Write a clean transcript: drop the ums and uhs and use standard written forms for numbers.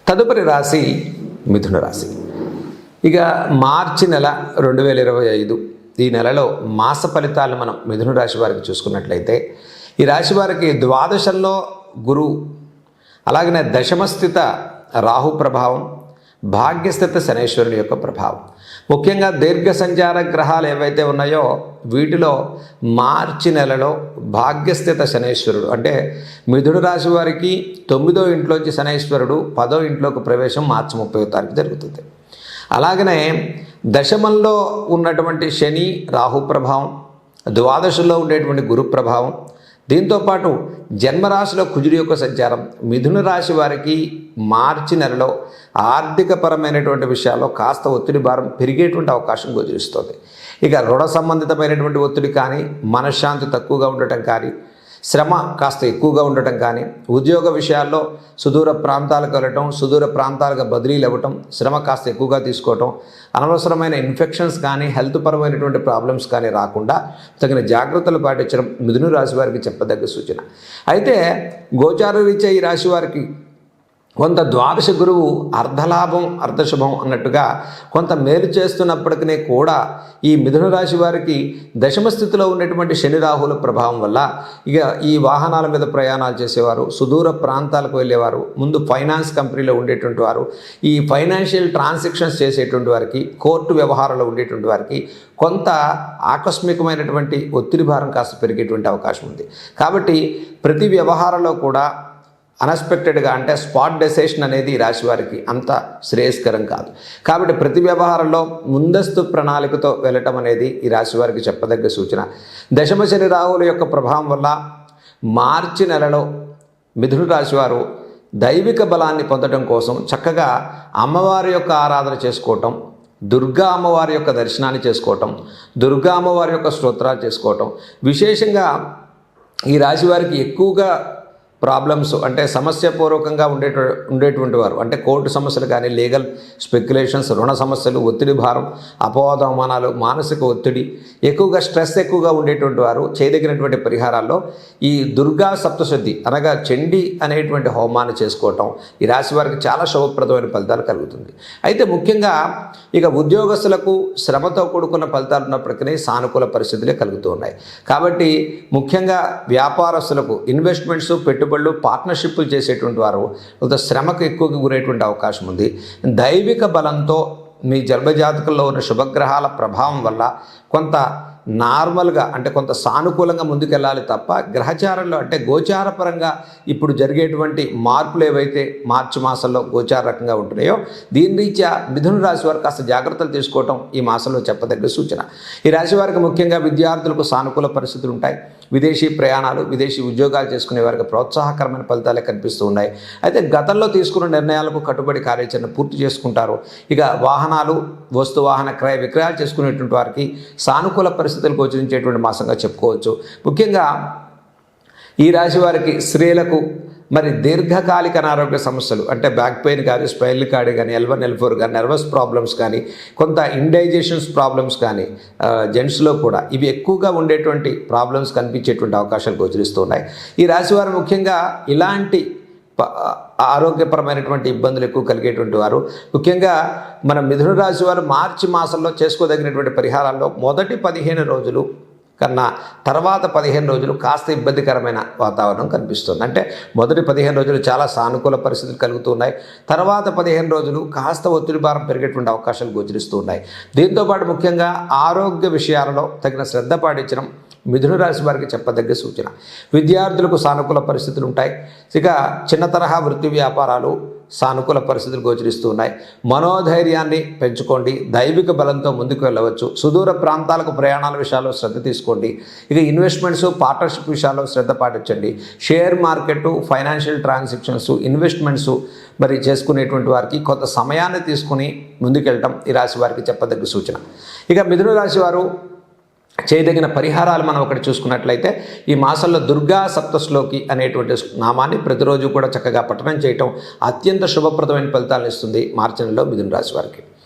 తదుపరి రాశి మిథున రాశి. ఇక మార్చి నెల 2025 ఈ నెలలో మాస ఫలితాలను మనం మిథున రాశి వారికి చూసుకున్నట్లయితే, ఈ రాశి వారికి ద్వాదశంలో గురు, అలాగనే దశమస్థిత రాహు ప్రభావం, భాగ్యస్థిత శనేశ్వరుని యొక్క ప్రభావం. ముఖ్యంగా దీర్ఘ సంచార గ్రహాలు ఏవైతే ఉన్నాయో వీటిలో మార్చి నెలలో భాగ్యస్థిత శనేశ్వరుడు అంటే మిథున రాశి వారికి 9వ ఇంట్లోంచి శనేశ్వరుడు 10వ ఇంట్లోకి ప్రవేశం మార్చి 30వ తారీఖు జరుగుతుంది. అలాగనే దశమంలో ఉన్నటువంటి శని రాహు ప్రభావం, ద్వాదశంలో ఉండేటువంటి గురు ప్రభావం, దీంతోపాటు జన్మరాశిలో కుజుడి యొక్క సంచారం మిథున రాశి వారికి మార్చి నెలలో ఆర్థికపరమైనటువంటి విషయాల్లో కాస్త ఒత్తిడి భారం పెరిగేటువంటి అవకాశం గోచరిస్తుంది. ఇక రుణ సంబంధితమైనటువంటి ఒత్తిడి కానీ, మనశ్శాంతి తక్కువగా ఉండటం కానీ, శ్రమ కాస్త ఎక్కువగా ఉండటం కానీ, ఉద్యోగ విషయాల్లో సుదూర ప్రాంతాలకు వెళ్ళటం, సుదూర ప్రాంతాలకు బదిలీలు ఇవ్వటం, శ్రమ కాస్త ఎక్కువగా తీసుకోవటం, అనవసరమైన ఇన్ఫెక్షన్స్ కానీ, హెల్త్ పరమైనటువంటి ప్రాబ్లమ్స్ కానీ రాకుండా తగిన జాగ్రత్తలు పాటించడం మిథున రాశి వారికి చెప్పదగ్గ సూచన. అయితే గోచార రీత్యా ఈ రాశి వారికి కొంత ద్వాదశ గురువు అర్ధలాభం అర్ధశుభం అన్నట్టుగా కొంత మేలు చేస్తున్నప్పటికీ కూడా ఈ మిథున రాశి వారికి దశమ స్థితిలో ఉన్నటువంటి శని రాహుల ప్రభావం వల్ల ఇక ఈ వాహనాల మీద ప్రయాణాలు చేసేవారు, సుదూర ప్రాంతాలకు వెళ్ళేవారు, ముందు ఫైనాన్స్ కంపెనీలో ఉండేటువంటి వారు, ఈ ఫైనాన్షియల్ ట్రాన్సాక్షన్స్ చేసేటువంటి వారికి, కోర్టు వ్యవహారాల్లో ఉండేటువంటి వారికి కొంత ఆకస్మికమైనటువంటి ఒత్తిడి భారం కాస్త పెరిగేటువంటి అవకాశం ఉంది. కాబట్టి ప్రతి వ్యవహారంలో కూడా అన్ఎక్స్పెక్టెడ్గా అంటే స్పాట్ డెసిషన్ అనేది ఈ రాశి వారికి అంత శ్రేయస్కరం కాదు. కాబట్టి ప్రతి వ్యవహారంలో ముందస్తు ప్రణాళికతో వెళ్ళటం అనేది ఈ రాశి వారికి చెప్పదగ్గ సూచన. దశమ శని రాహుల యొక్క ప్రభావం వల్ల మార్చి నెలలో మిథున రాశి వారు దైవిక బలాన్ని పొందడం కోసం చక్కగా అమ్మవారి యొక్క ఆరాధన చేసుకోవటం, దుర్గా అమ్మవారి యొక్క దర్శనాన్ని చేసుకోవటం, దుర్గా అమ్మవారి యొక్క స్తోత్రాలు చేసుకోవటం, విశేషంగా ఈ రాశి వారికి ఎక్కువగా ప్రాబ్లమ్స్ అంటే సమస్యపూర్వకంగా ఉండేటువంటి వారు అంటే కోర్టు సమస్యలు కానీ, లీగల్ స్పెక్యులేషన్స్, రుణ సమస్యలు, ఒత్తిడి భారం, అపవాద అవమానాలు, మానసిక ఒత్తిడి, ఎక్కువగా స్ట్రెస్ ఎక్కువగా ఉండేటువంటి వారు చేయదగినటువంటి పరిహారాల్లో ఈ దుర్గా సప్తశుద్ధి అనగా చండీ అనేటువంటి హోమాన్ని చేసుకోవటం ఈ రాశి వారికి చాలా శుభప్రదమైన ఫలితాలు కలుగుతుంది. అయితే ముఖ్యంగా ఇక ఉద్యోగస్తులకు శ్రమతో కూడుకున్న ఫలితాలు ఉన్నప్పటికీ సానుకూల పరిస్థితులే కలుగుతూ ఉన్నాయి. కాబట్టి ముఖ్యంగా వ్యాపారస్తులకు ఇన్వెస్ట్మెంట్స్, పెట్టుబడులు, పార్ట్నర్షిప్లు చేసేటువంటి వారు కొంత శ్రమకు ఎక్కువగా గురేటువంటి అవకాశం ఉంది. దైవిక బలంతో మీ జన్మజాతకంలో ఉన్న శుభగ్రహాల ప్రభావం వల్ల కొంత నార్మల్గా అంటే కొంత సానుకూలంగా ముందుకెళ్ళాలి తప్ప గ్రహచారంలో అంటే గోచారపరంగా ఇప్పుడు జరిగేటువంటి మార్పులు ఏవైతే మార్చి మాసంలో గోచార రకంగా ఉంటున్నాయో దీని రీత్యా మిథున రాశి వారు కాస్త జాగ్రత్తలు తీసుకోవటం ఈ మాసంలో చెప్పదగ్గ సూచన. ఈ రాశి వారికి ముఖ్యంగా విద్యార్థులకు సానుకూల పరిస్థితులు ఉంటాయి. విదేశీ ప్రయాణాలు, విదేశీ ఉద్యోగాలు చేసుకునే వారికి ప్రోత్సాహకరమైన ఫలితాలే కనిపిస్తూ ఉన్నాయి. అయితే గతంలో తీసుకున్న నిర్ణయాలకు కట్టుబడి కార్యాచరణ పూర్తి చేసుకుంటారు. ఇక వాహనాలు, వస్తు వాహన క్రయ విక్రయాలు చేసుకునేటువంటి వారికి సానుకూల పరిస్థితులు గోచరించేటువంటి మాసంగా చెప్పుకోవచ్చు. ముఖ్యంగా ఈ రాశి వారికి స్త్రీలకు మరి దీర్ఘకాలిక అనారోగ్య సమస్యలు అంటే బ్యాక్ పెయిన్ కానీ, స్పైనల్ కార్డ్ కానీ, L1 L4 కానీ, నర్వస్ ప్రాబ్లమ్స్ కానీ, కొంత ఇండైజెషన్స్ ప్రాబ్లమ్స్ కానీ జెంట్స్లో కూడా ఇవి ఎక్కువగా ఉండేటువంటి ప్రాబ్లమ్స్ కనిపించేటువంటి అవకాశాలు గోచరిస్తూ ఉన్నాయి. ఈ రాశివారు ముఖ్యంగా ఇలాంటి ఆరోగ్యపరమైనటువంటి ఇబ్బందులు ఎక్కువ కలిగేటువంటి వారు ముఖ్యంగా మన మిథున రాశి వారు మార్చి మాసంలో చేసుకోదగినటువంటి పరిహారాల్లో మొదటి 15 రోజులు కన్నా తర్వాత 15 రోజులు కాస్త ఇబ్బందికరమైన వాతావరణం కనిపిస్తుంది. అంటే మొదటి 15 రోజులు చాలా సానుకూల పరిస్థితులు కలుగుతూ ఉన్నాయి. తర్వాత 15 రోజులు కాస్త ఒత్తిడి భారం పెరిగేటువంటి అవకాశాలు గోచరిస్తూ ఉన్నాయి. దీంతోపాటు ముఖ్యంగా ఆరోగ్య విషయాలలో తగిన శ్రద్ధ పాటించడం మిథున రాశి వారికి చెప్పదగ్గ సూచన. విద్యార్థులకు సానుకూల పరిస్థితులు ఉంటాయి. ఇక చిన్న తరహా వృత్తి వ్యాపారాలు సానుకూల పరిస్థితులు గోచరిస్తూ ఉన్నాయి. మనోధైర్యాన్ని పెంచుకోండి, దైవిక బలంతో ముందుకు వెళ్ళవచ్చు. సుదూర ప్రాంతాలకు ప్రయాణాల విషయాల్లో శ్రద్ధ తీసుకోండి. ఇక ఇన్వెస్ట్మెంట్స్, పార్ట్నర్షిప్ విషయాల్లో శ్రద్ధ పాటించండి. Share market, financial transactions, investments మరి చేసుకునేటువంటి వారికి కొంత సమయాన్ని తీసుకుని ముందుకెళ్ళటం ఈ రాశి వారికి చెప్పదగ్గ సూచన. ఇక మిథున రాశి వారు చేయదగిన పరిహారాలు మనం ఒకటి చూసుకున్నట్లయితే ఈ మాసంలో దుర్గా సప్తశ్లోకి అనేటువంటి నామాన్ని ప్రతిరోజు కూడా చక్కగా పఠనం చేయటం అత్యంత శుభప్రదమైన ఫలితాలను ఇస్తుంది మార్చి నెలలో మిథున రాశి వారికి.